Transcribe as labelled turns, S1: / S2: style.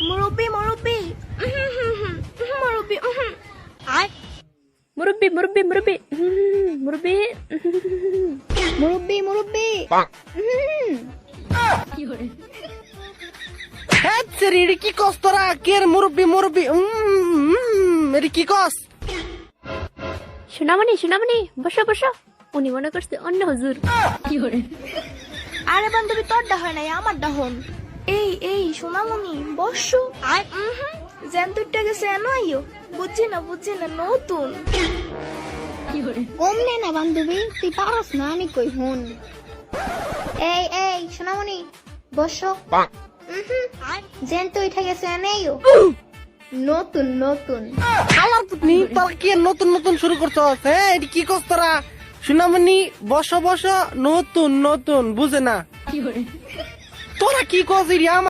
S1: মুরব্বি মুরব্বি মুরব্বি
S2: আয়
S1: মুরব্বি মুরব্বি মুরব্বি মুরব্বি
S2: মুরব্বি মুরব্বি
S3: হ্যাঁ সেরি এটা কি কস তোরা কের মুরব্বি মুরব্বি এটা কি কস?
S1: সোনামণি সোনামণি বসো বসো। উনি মনে করছে অন্য হুজুর। আরে বান্ধবী তোরটা হয় নাই আমারটা হন। এই সোনামণি বসো।
S2: আয়
S1: জ্যান দুইটা গেছে এনো আইও। বুঝছি না নতুন।
S2: কমনে না বান্ধবী, তুই পারস না, আমি কই হুন। এই সোনামণি বসো। জেন তো উঠে গেছে এনেইও নতুন নতুন।
S3: আমার পুতনি তোরা কে নতুন নতুন শুরু করছস? হ্যাঁ এটা কি কস তোরা? সুনামনি বসো বসো, নতুন নতুন বুঝে না তোরা কি কস?